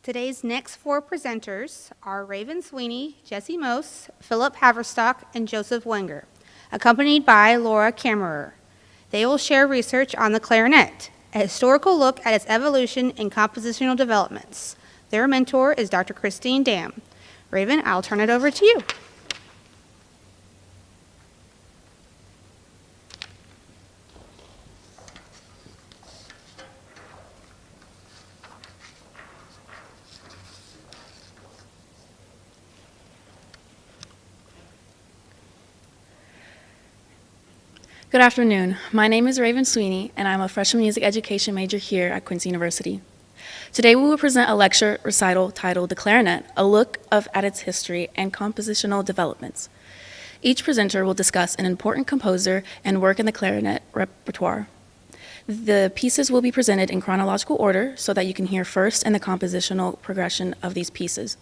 Today's next four presenters are Raven Sweeney, Jesse Mose, Philip Haverstock, and Joseph Wenger, accompanied by Laura Kammerer. They will share research on the clarinet, a historical look at its evolution and compositional developments. Their mentor is Dr. Christine Dam. Raven, I'll turn it over to you. Good afternoon. My name is Raven Sweeney, and I'm a freshman music education major here at Quincy University. Today we will present a lecture recital titled The Clarinet, a look at its history and compositional developments. Each presenter will discuss an important composer and work in the clarinet repertoire. The pieces will be presented in chronological order so that you can hear first in the compositional progression of these pieces.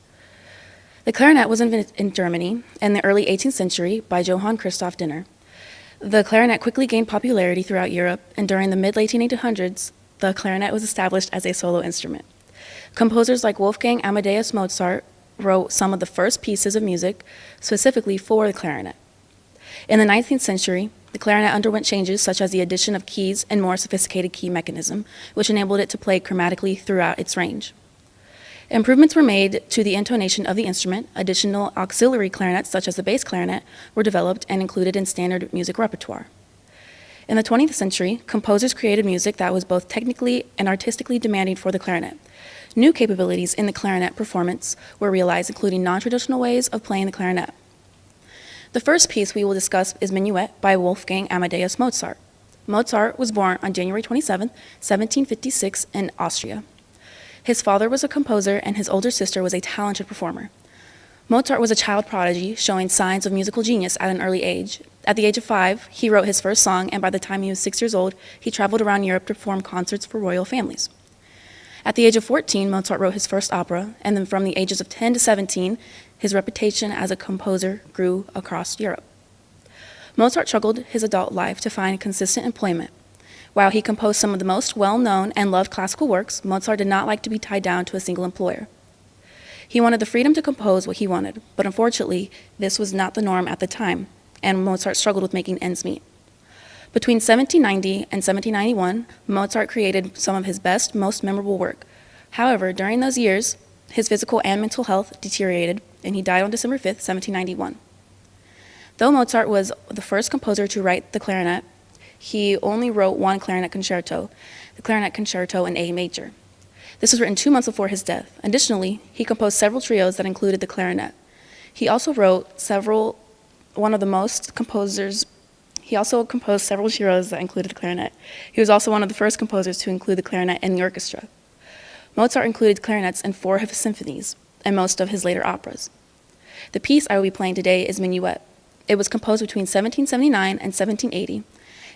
The clarinet was invented in Germany in the early 18th century by Johann Christoph Dinner. The clarinet quickly gained popularity throughout Europe, and during the mid-late 1800s, the clarinet was established as a solo instrument. Composers like Wolfgang Amadeus Mozart wrote some of the first pieces of music specifically for the clarinet. In the 19th century, the clarinet underwent changes such as the addition of keys and more sophisticated key mechanism, which enabled it to play chromatically throughout its range. Improvements were made to the intonation of the instrument. Additional auxiliary clarinets, such as the bass clarinet, were developed and included in standard music repertoire. In the 20th century, composers created music that was both technically and artistically demanding for the clarinet. New capabilities in the clarinet performance were realized, including non-traditional ways of playing the clarinet. The first piece we will discuss is Minuet by Wolfgang Amadeus Mozart. Mozart was born on January 27, 1756, in Austria. His father was a composer, and his older sister was a talented performer. Mozart was a child prodigy, showing signs of musical genius at an early age. At the age of 5, he wrote his first song, and by the time he was 6 years old, he traveled around Europe to perform concerts for royal families. At the age of 14, Mozart wrote his first opera, and then from the ages of 10 to 17, his reputation as a composer grew across Europe. Mozart struggled his adult life to find consistent employment. While he composed some of the most well-known and loved classical works, Mozart did not like to be tied down to a single employer. He wanted the freedom to compose what he wanted, but unfortunately, this was not the norm at the time, and Mozart struggled with making ends meet. Between 1790 and 1791, Mozart created some of his best, most memorable work. However, during those years, his physical and mental health deteriorated, and he died on December 5, 1791. Though Mozart was the first composer to write the clarinet, he only wrote one clarinet concerto, the Clarinet Concerto in A major. This was written 2 months before his death. Additionally, he composed several trios that included the clarinet. He also composed several trios that included the clarinet. He was also one of the first composers to include the clarinet in the orchestra. Mozart included clarinets in 4 of his symphonies and most of his later operas. The piece I will be playing today is Minuet. It was composed between 1779 and 1780.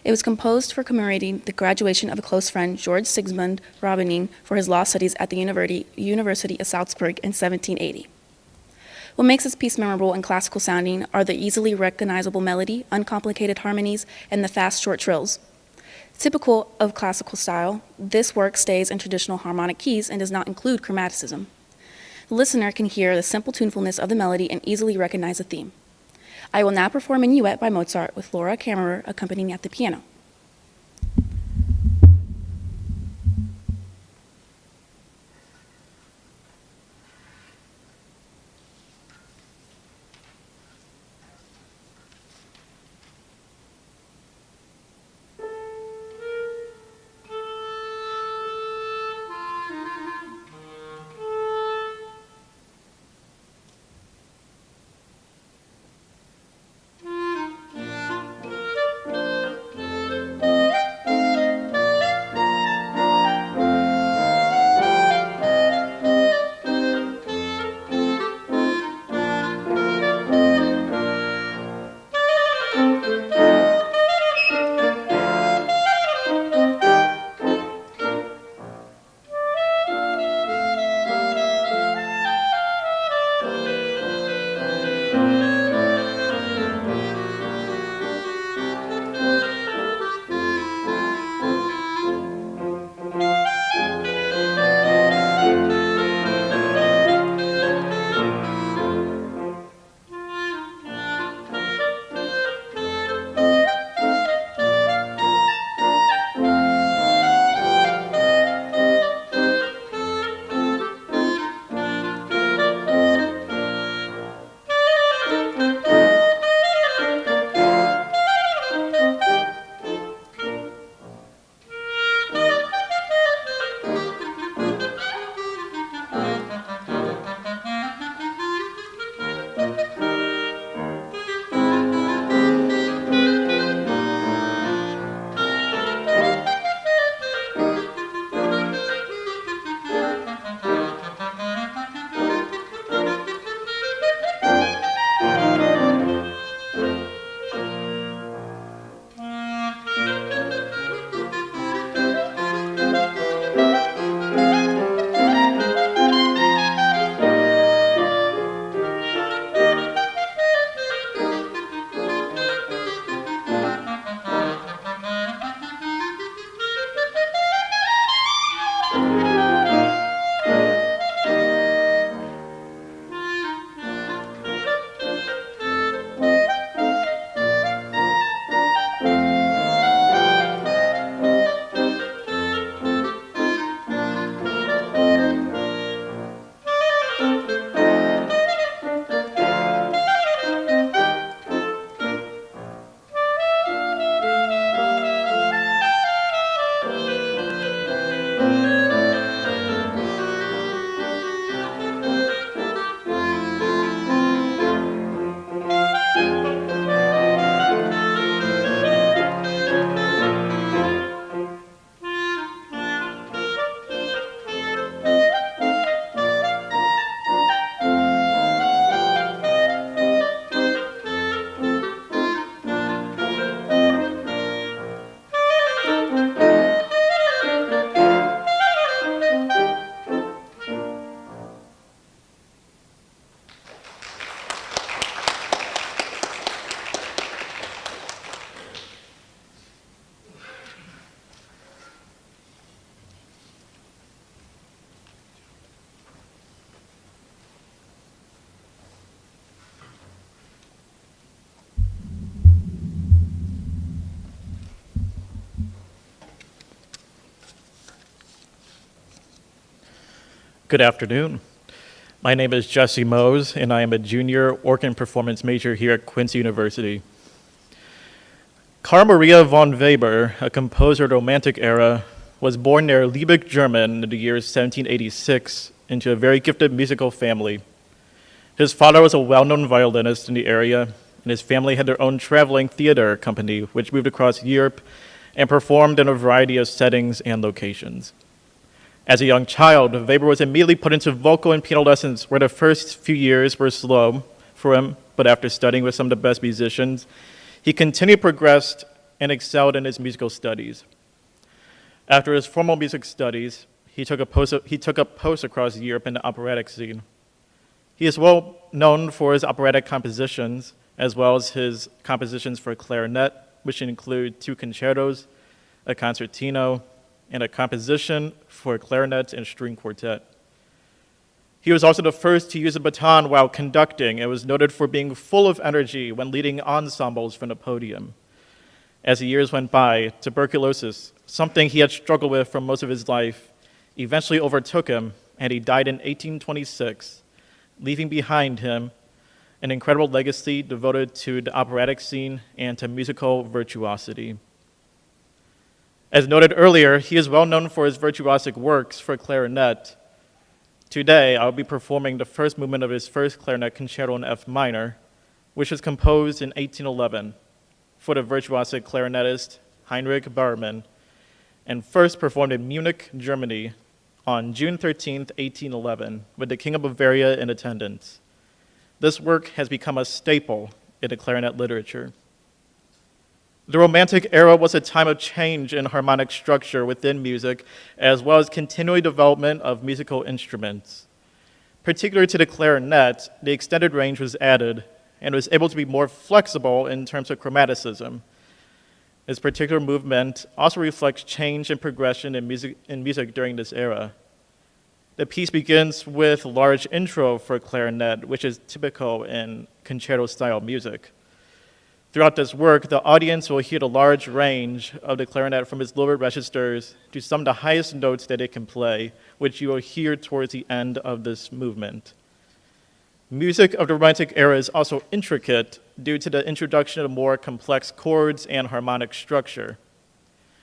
It was composed for commemorating the graduation of a close friend, George Sigismund Robenin, for his law studies at the University of Salzburg in 1780. What makes this piece memorable and classical sounding are the easily recognizable melody, uncomplicated harmonies, and the fast, short trills. Typical of classical style, this work stays in traditional harmonic keys and does not include chromaticism. The listener can hear the simple tunefulness of the melody and easily recognize the theme. I will now perform Minuet by Mozart with Laura Kammerer accompanying at the piano. Good afternoon. My name is Jesse Mose, and I am a junior organ performance major here at Quincy University. Karl Maria von Weber, a composer of the Romantic era, was born near Lübeck, Germany in the year 1786 into a very gifted musical family. His father was a well-known violinist in the area, and his family had their own traveling theater company, which moved across Europe and performed in a variety of settings and locations. As a young child, Weber was immediately put into vocal and piano lessons, where the first few years were slow for him, but after studying with some of the best musicians, he continued, progressed, and excelled in his musical studies. After his formal music studies, he took up posts across Europe in the operatic scene. He is well known for his operatic compositions, as well as his compositions for clarinet, which include 2 concertos, a concertino, and a composition for clarinet and string quartet. He was also the first to use a baton while conducting and was noted for being full of energy when leading ensembles from the podium. As the years went by, tuberculosis, something he had struggled with for most of his life, eventually overtook him, and he died in 1826, leaving behind him an incredible legacy devoted to the operatic scene and to musical virtuosity. As noted earlier, he is well known for his virtuosic works for clarinet. Today, I will be performing the first movement of his first clarinet concerto in F minor, which was composed in 1811 for the virtuosic clarinetist Heinrich Bauermann, and first performed in Munich, Germany on June 13, 1811, with the King of Bavaria in attendance. This work has become a staple in the clarinet literature. The Romantic era was a time of change in harmonic structure within music, as well as continuing development of musical instruments. Particular to the clarinet, the extended range was added and was able to be more flexible in terms of chromaticism. This particular movement also reflects change and progression in music during this era. The piece begins with a large intro for clarinet, which is typical in concerto-style music. Throughout this work, the audience will hear the large range of the clarinet from its lower registers to some of the highest notes that it can play, which you will hear towards the end of this movement. Music of the Romantic era is also intricate due to the introduction of more complex chords and harmonic structure.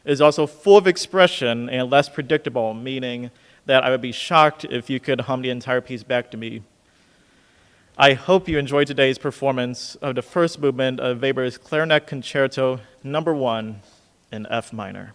It is also full of expression and less predictable, meaning that I would be shocked if you could hum the entire piece back to me. I hope you enjoyed today's performance of the first movement of Weber's Clarinet Concerto No. 1 in F minor.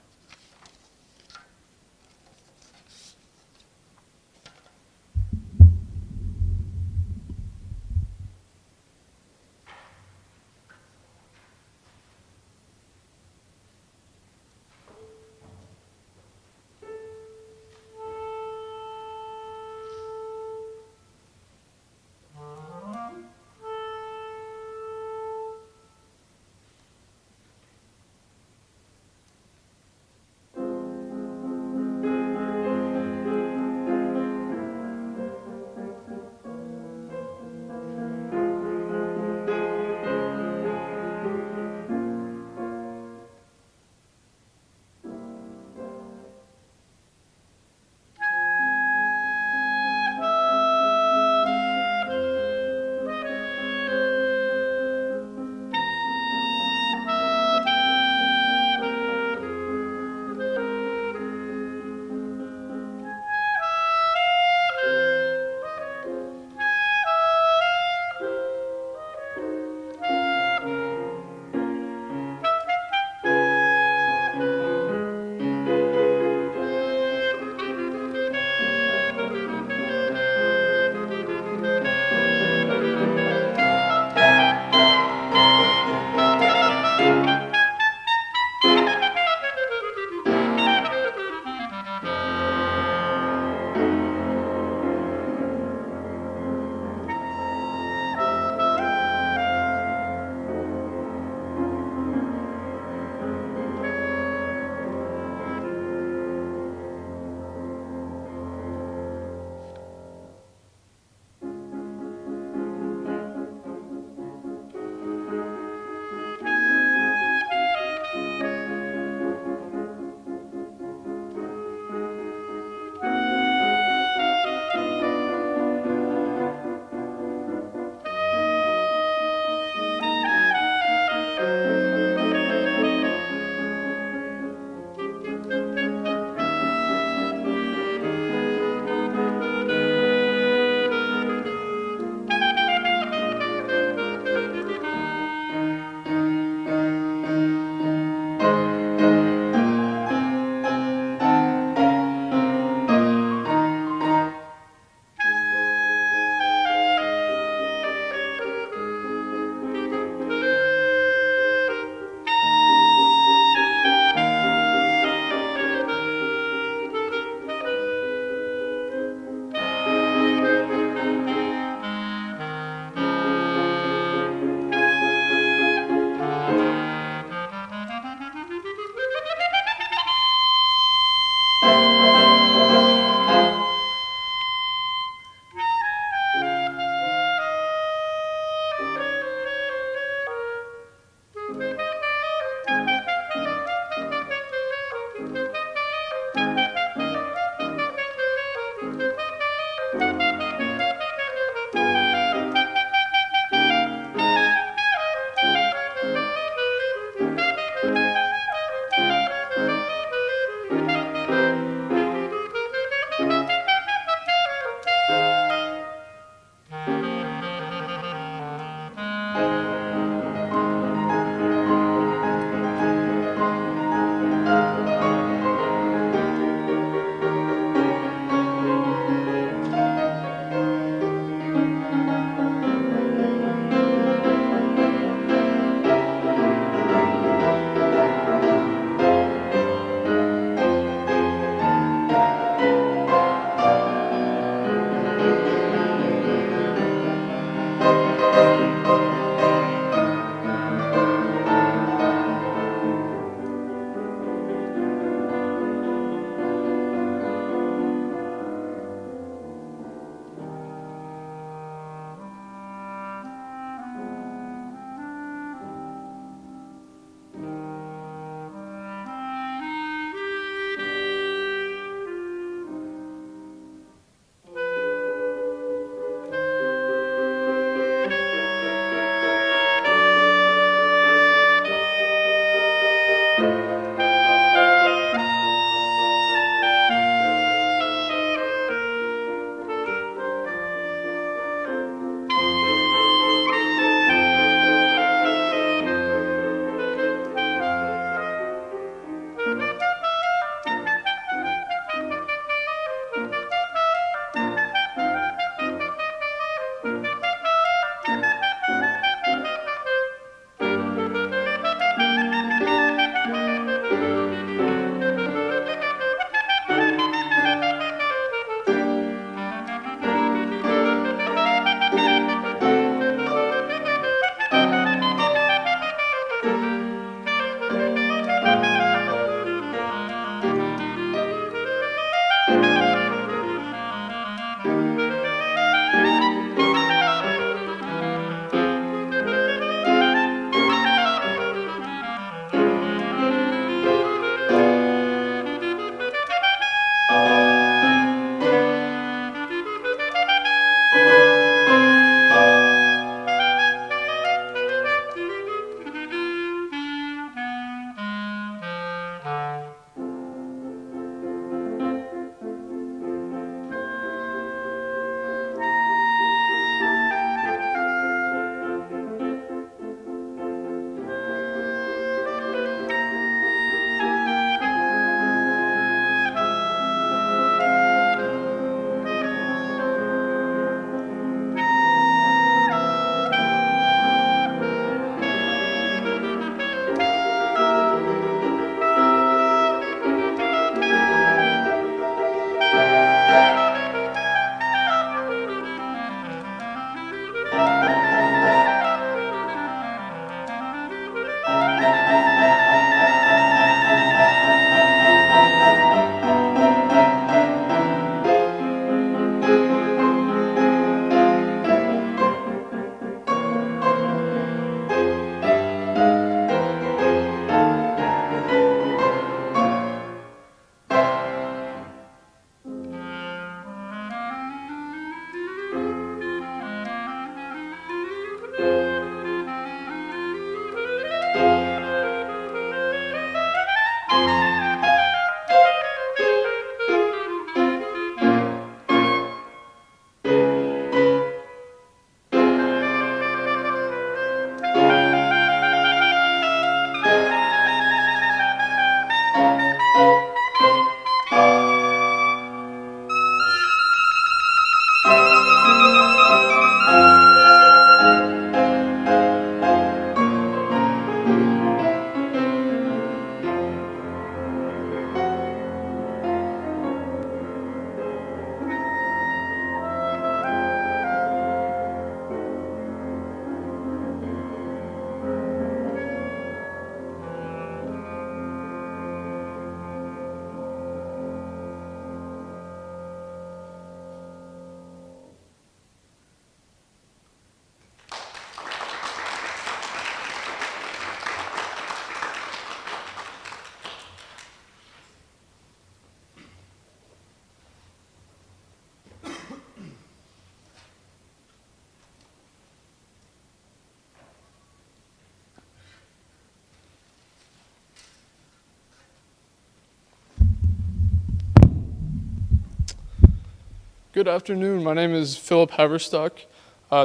Good afternoon. My name is Philip Haverstock.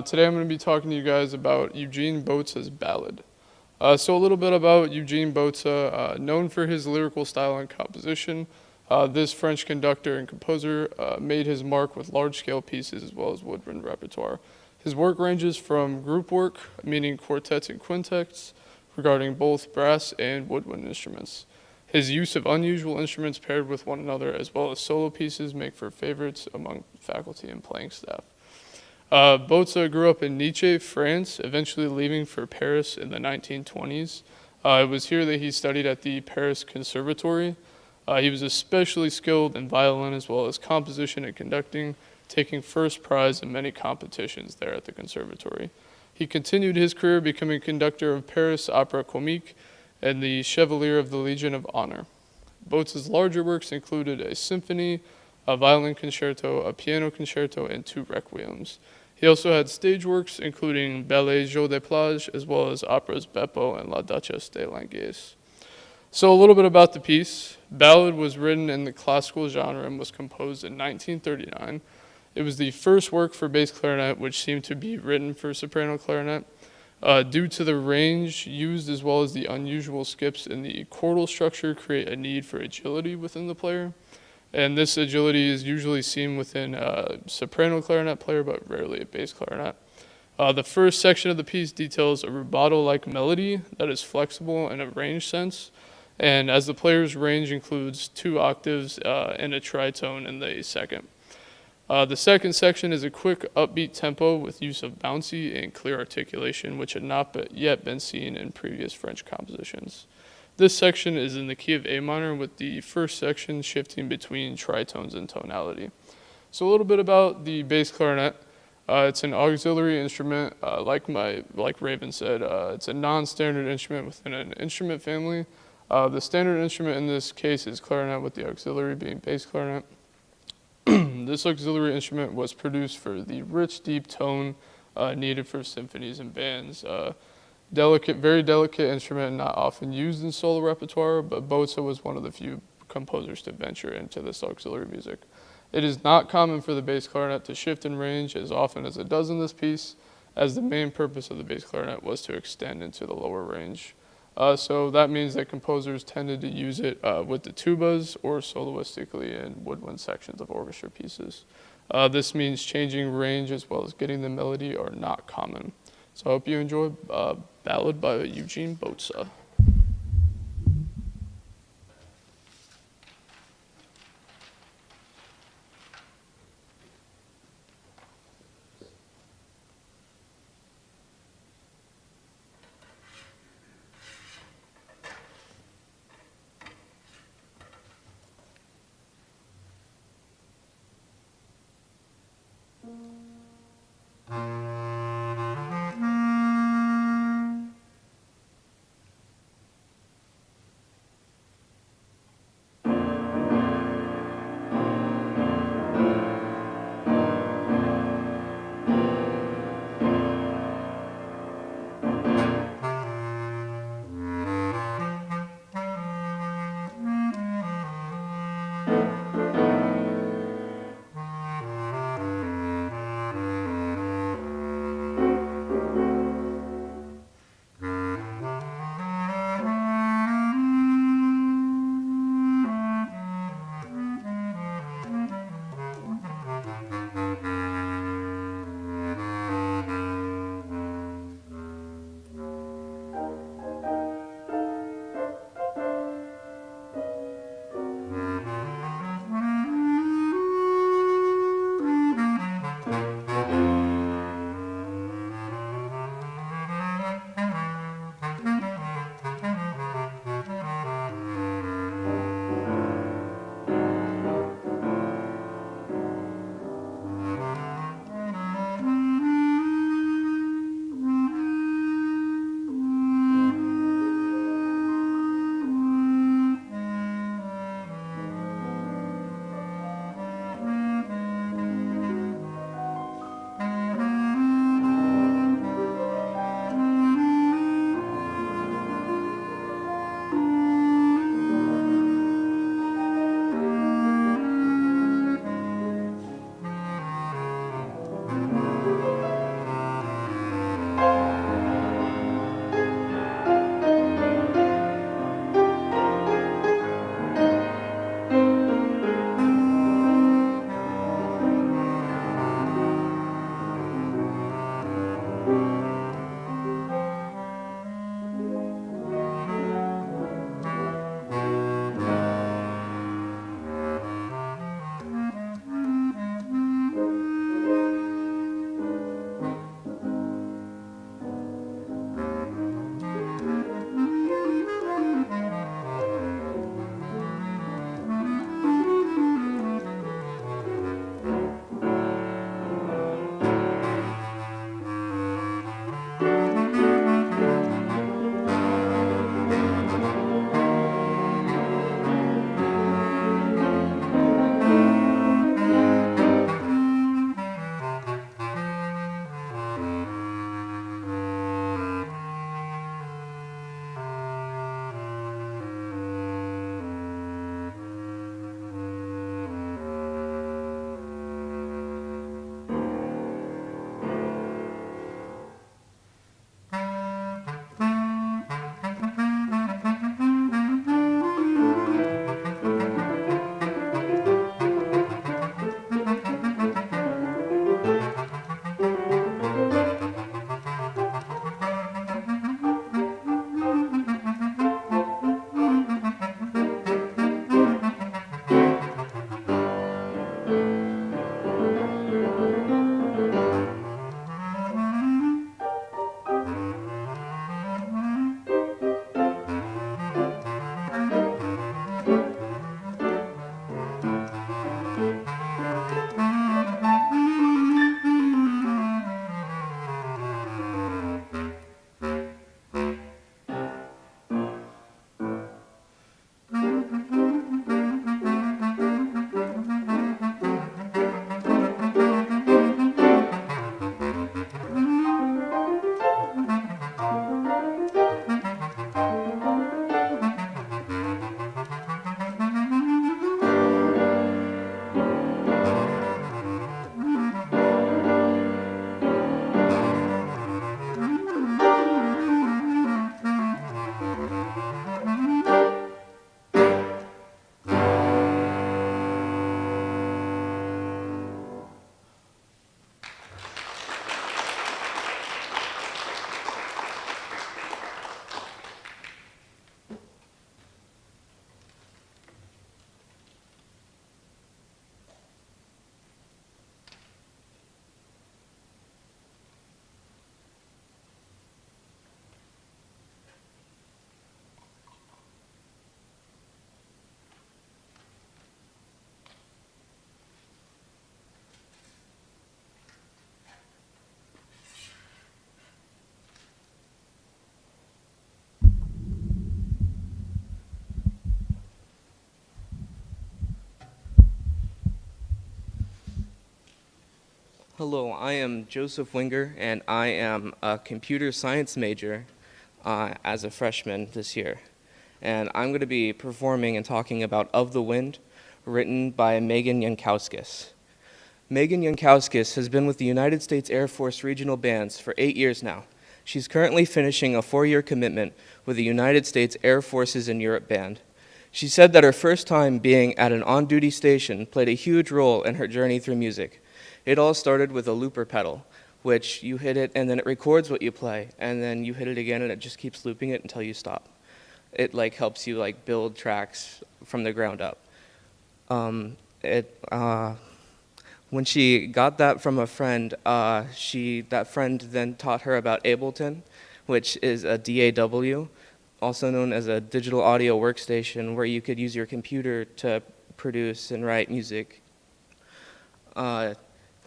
Today I'm going to be talking to you guys about Eugene Botza's ballad. So a little bit about Eugene Botza, known for his lyrical style and composition. This French conductor and composer made his mark with large-scale pieces as well as woodwind repertoire. His work ranges from group work, meaning quartets and quintets, regarding both brass and woodwind instruments. His use of unusual instruments paired with one another as well as solo pieces make for favorites among faculty and playing staff. Botza grew up in Nice, France, eventually leaving for Paris in the 1920s. It was here that he studied at the Paris Conservatory. He was especially skilled in violin as well as composition and conducting, taking first prize in many competitions there at the conservatory. He continued his career becoming conductor of Paris Opera Comique and the Chevalier of the Legion of Honor. Botza's larger works included a symphony, a violin concerto, a piano concerto, and 2 requiems. He also had stage works including Ballet Jeux de Plage, as well as operas Beppo and La Duchesse de Langeais. So a little bit about the piece. Ballad was written in the classical genre and was composed in 1939. It was the first work for bass clarinet, which seemed to be written for soprano clarinet. Due to the range used as well as the unusual skips in the chordal structure create a need for agility within the player. And this agility is usually seen within a soprano clarinet player, but rarely a bass clarinet. The first section of the piece details a rubato-like melody that is flexible in a range sense. And as the player's range includes 2 octaves and a tritone in the second. The second section is a quick, upbeat tempo with use of bouncy and clear articulation, which had not yet been seen in previous French compositions. This section is in the key of A minor, with the first section shifting between tritones and tonality. So a little bit about the bass clarinet. It's an auxiliary instrument, like Raven said. It's a non-standard instrument within an instrument family. The standard instrument in this case is clarinet, with the auxiliary being bass clarinet. This auxiliary instrument was produced for the rich, deep tone needed for symphonies and bands. Very delicate instrument, not often used in solo repertoire, but Botza was one of the few composers to venture into this auxiliary music. It is not common for the bass clarinet to shift in range as often as it does in this piece, as the main purpose of the bass clarinet was to extend into the lower range. So that means that composers tended to use it with the tubas or soloistically in woodwind sections of orchestra pieces. This means changing range as well as getting the melody are not common. So I hope you enjoy Ballad by Eugene Botza. Hello, I am Joseph Wenger, and I am a computer science major as a freshman this year. And I'm going to be performing and talking about Of the Wind, written by Megan Yankauskis. Megan Yankauskis has been with the United States Air Force regional bands for 8 years now. She's currently finishing a 4-year commitment with the United States Air Forces in Europe band. She said that her first time being at an on-duty station played a huge role in her journey through music. It all started with a looper pedal, which you hit it and then it records what you play, and then you hit it again and it just keeps looping it until you stop. It helps you build tracks from the ground up. When she got that from a friend, that friend then taught her about Ableton, which is a DAW, also known as a digital audio workstation, where you could use your computer to produce and write music.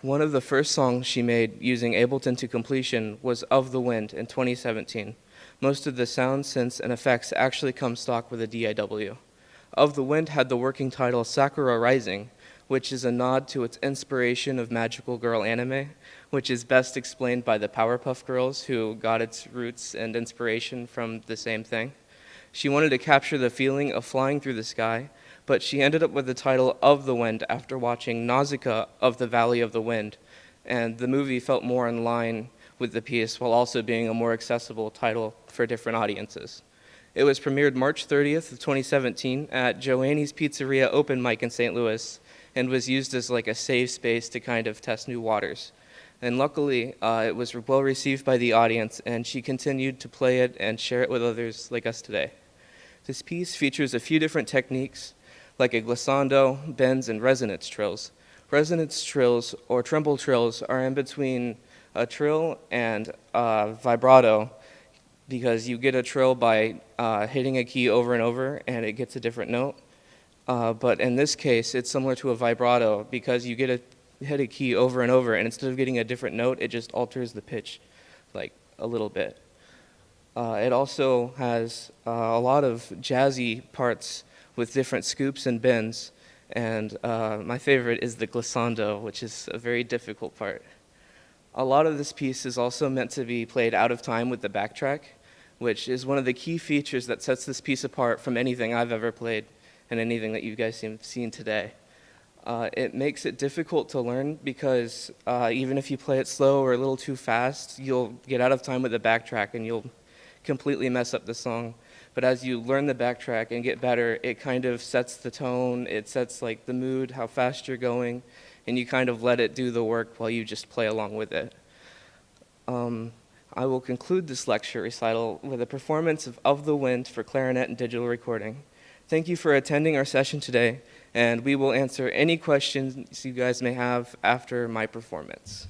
One of the first songs she made using Ableton to completion was Of the Wind in 2017. Most of the sound, synths, and effects actually come stock with a DAW. Of the Wind had the working title Sakura Rising, which is a nod to its inspiration of magical girl anime, which is best explained by the Powerpuff Girls, who got its roots and inspiration from the same thing. She wanted to capture the feeling of flying through the sky, but she ended up with the title Of the Wind after watching Nausicaa of the Valley of the Wind, and the movie felt more in line with the piece while also being a more accessible title for different audiences. It was premiered March 30th of 2017 at Joanne's Pizzeria Open Mic in St. Louis and was used as a safe space to kind of test new waters. And luckily, it was well received by the audience, and she continued to play it and share it with others like us today. This piece features a few different techniques, like a glissando, bends, and resonance trills. Resonance trills, or tremble trills, are in between a trill and vibrato, because you get a trill by hitting a key over and over, and it gets a different note. But in this case, it's similar to a vibrato, because you hit a key over and over, and instead of getting a different note, it just alters the pitch a little bit. It also has a lot of jazzy parts with different scoops and bends, and my favorite is the glissando, which is a very difficult part. A lot of this piece is also meant to be played out of time with the backtrack, which is one of the key features that sets this piece apart from anything I've ever played and anything that you guys have seen today. It makes it difficult to learn because even if you play it slow or a little too fast, you'll get out of time with the backtrack and you'll completely mess up the song. But as you learn the backtrack and get better, it kind of sets the tone, it sets the mood, how fast you're going, and you kind of let it do the work while you just play along with it. I will conclude this lecture recital with a performance of the Wind for clarinet and digital recording. Thank you for attending our session today, and we will answer any questions you guys may have after my performance.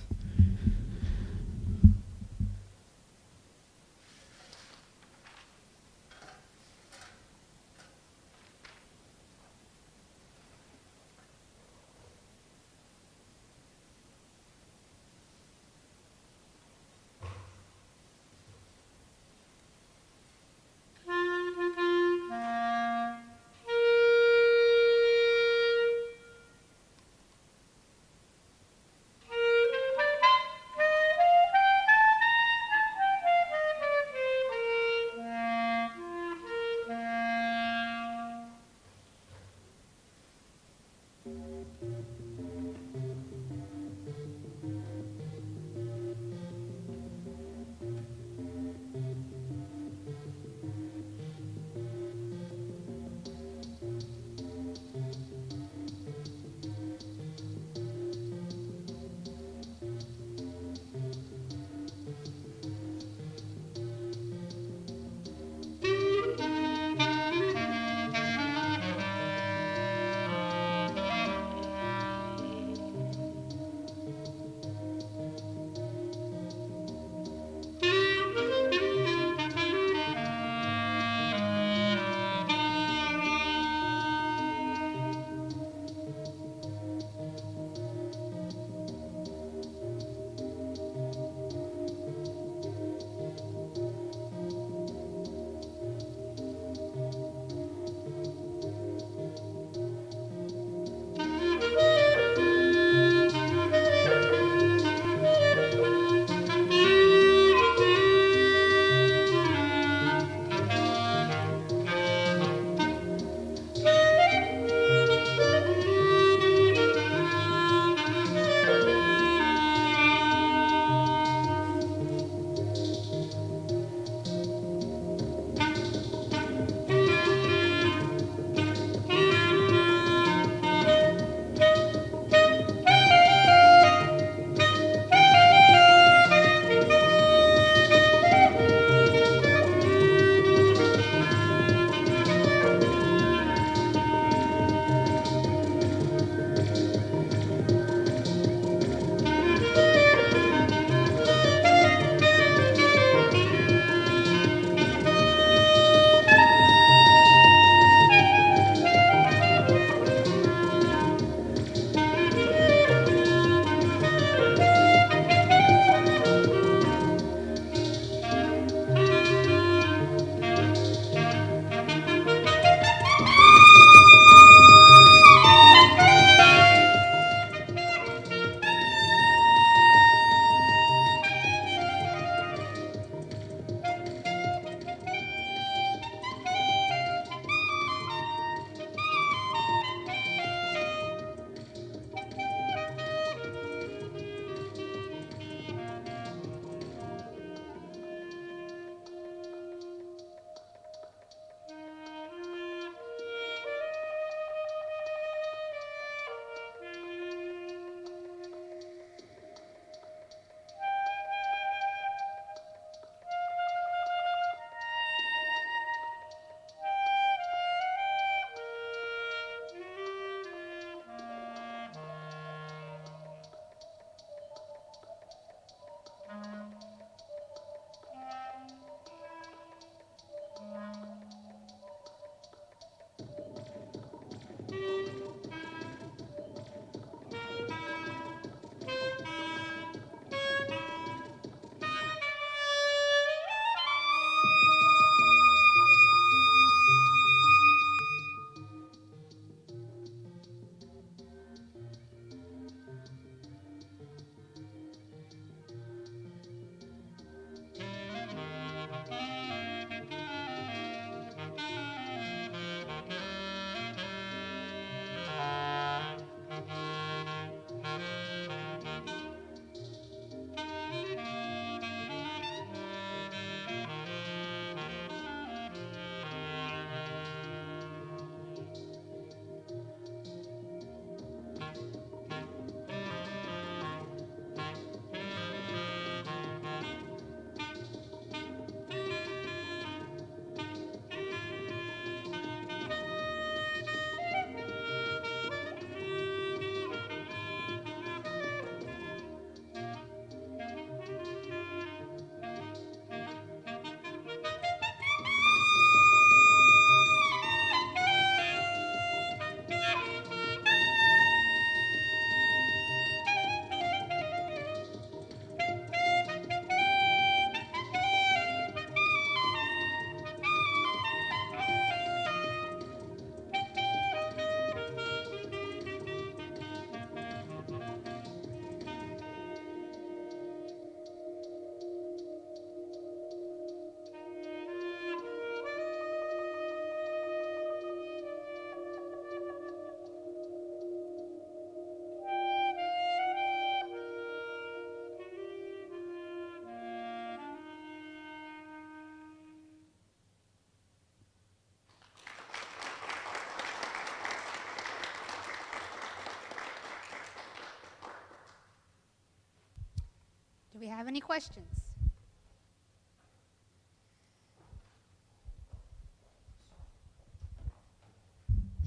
Do we have any questions?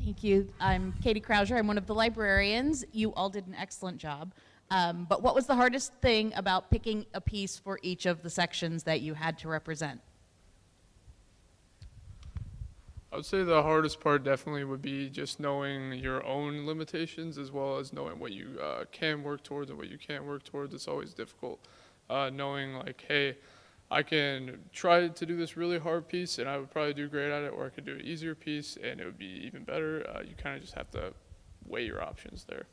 Thank you. I'm Katie Krauser. I'm one of the librarians. You all did an excellent job. But what was the hardest thing about picking a piece for each of the sections that you had to represent? I would say the hardest part definitely would be just knowing your own limitations as well as knowing what you can work towards and what you can't work towards. It's always difficult knowing like, hey, I can try to do this really hard piece and I would probably do great at it, or I could do an easier piece and it would be even better. You kind of just have to weigh your options there.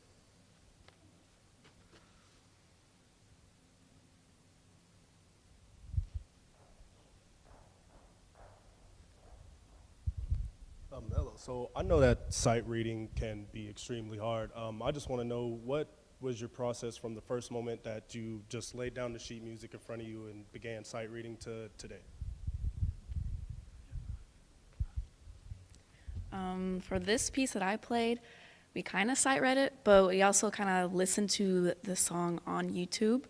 Hello. So I know that sight reading can be extremely hard. I just want to know, what was your process from the first moment that you just laid down the sheet music in front of you and began sight reading to today? For this piece that I played, we kind of sight read it, but we also kind of listened to the song on YouTube,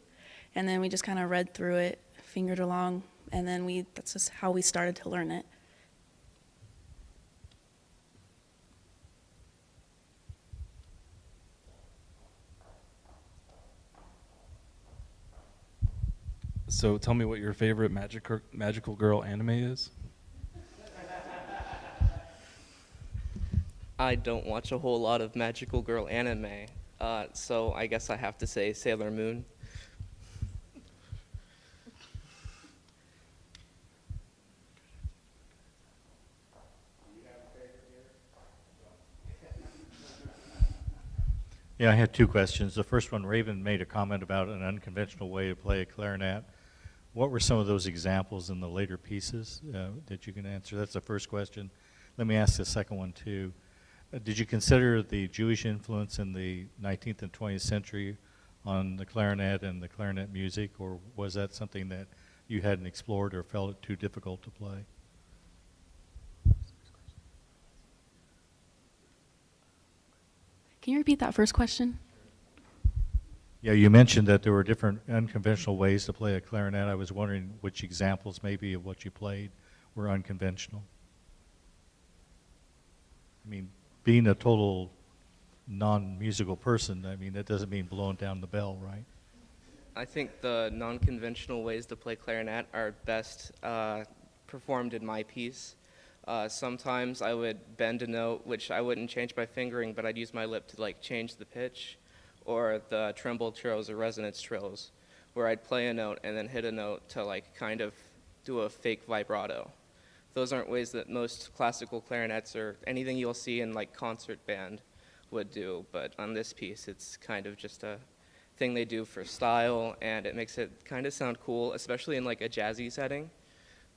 and then we just kind of read through it, fingered along, and then that's just how we started to learn it. So tell me what your favorite magical girl anime is. I don't watch a whole lot of magical girl anime, so I guess I have to say Sailor Moon. Yeah, I had two questions. The first one, Raven made a comment about an unconventional way to play a clarinet. What were some of those examples in the later pieces that you can answer? That's the first question. Let me ask the second one too. Did you consider the Jewish influence in the 19th and 20th century on the clarinet and the clarinet music, or was that something that you hadn't explored or felt it too difficult to play? Can you repeat that first question? Yeah, you mentioned that there were different unconventional ways to play a clarinet. I was wondering which examples maybe of what you played were unconventional. I mean, being a total non-musical person, I mean, that doesn't mean blowing down the bell, right? I think the non-conventional ways to play clarinet are best performed in my piece. Sometimes I would bend a note, which I wouldn't change by fingering, but I'd use my lip to like change the pitch, or the tremble trills or resonance trills, where I'd play a note and then hit a note to like kind of do a fake vibrato. Those aren't ways that most classical clarinets or anything you'll see in like concert band would do, but on this piece it's kind of just a thing they do for style, and it makes it kind of sound cool, especially in like a jazzy setting.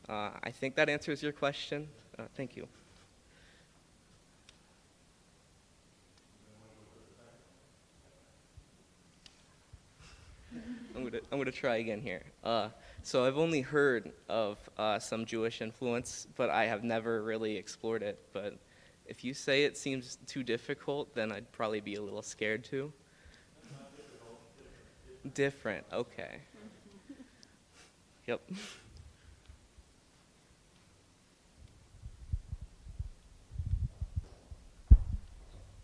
I think that answers your question. Thank you. I'm gonna try again here. So I've only heard of some Jewish influence, but I have never really explored it. But if you say it seems too difficult, then I'd probably be a little scared too. Different, okay. Yep.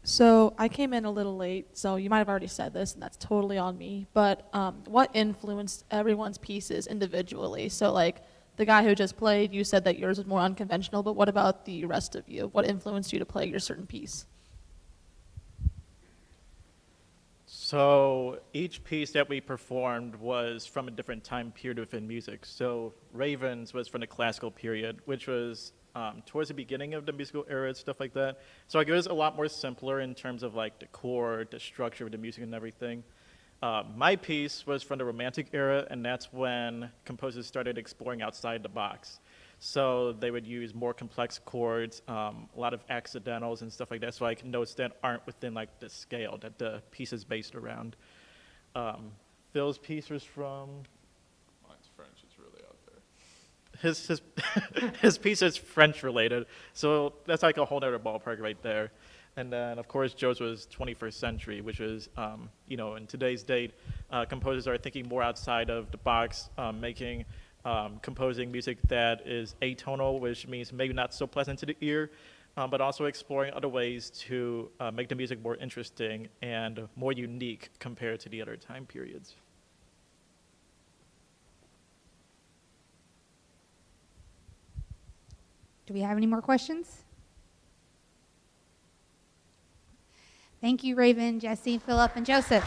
So I came in a little late, so you might have already said this, and that's totally on me. But what influenced everyone's pieces individually? So like the guy who just played, you said that yours was more unconventional, but what about the rest of you? What influenced you to play your certain piece? So each piece that we performed was from a different time period within music. So Ravens was from the classical period, which was towards the beginning of the musical era and stuff like that. So like, it was a lot more simpler in terms of like the chord, the structure of the music and everything. My piece was from the Romantic era, and that's when composers started exploring outside the box. So they would use more complex chords, a lot of accidentals and stuff like that, so like notes that aren't within like the scale that the piece is based around. Phil's piece was from? Mine's French, it's really out there. His piece is French related, so that's like a whole other ballpark right there. And then, of course, Joe's was 21st century, which is, you know, in today's date, composers are thinking more outside of the box, composing music that is atonal, which means maybe not so pleasant to the ear, but also exploring other ways to make the music more interesting and more unique compared to the other time periods. Do we have any more questions? Thank you, Raven, Jesse, Philip, and Joseph.